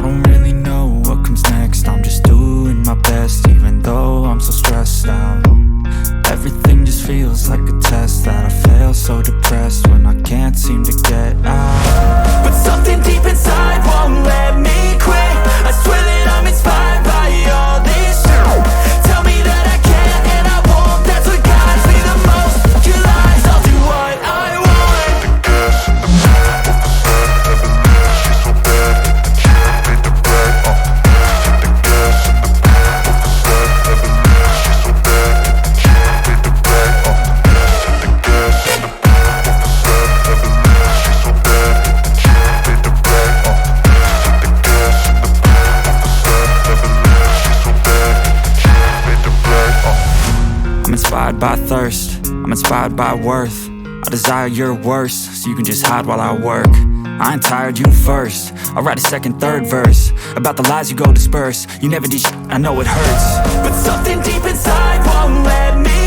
I don't really know what comes next, I'm just doing my best, even though I'm so stressed out. Everything just feels like a test that I fail, so depressed when I can't seem to get out. But something deep inside won't let me quit. I swear that I'm inspired by all this shit. Tell me that I can and I won't, that's what guides me the most. Your lies, I'll do what I want. The gas in the back, she's so bad, can't beat the brag. The gas in the back, she's so bad, can't beat the brag. The gas in the back, she's so bad, can't beat the brag. The gas in the back, she's so bad, can't beat the brag. I'm inspired by thirst, I'm inspired by worth. I desire your worst, so you can just hide while I work. I ain't tired, you first. I'll write a second, third verse about the lies you go disperse. You never did shit, I know it hurts. But something deep inside won't let me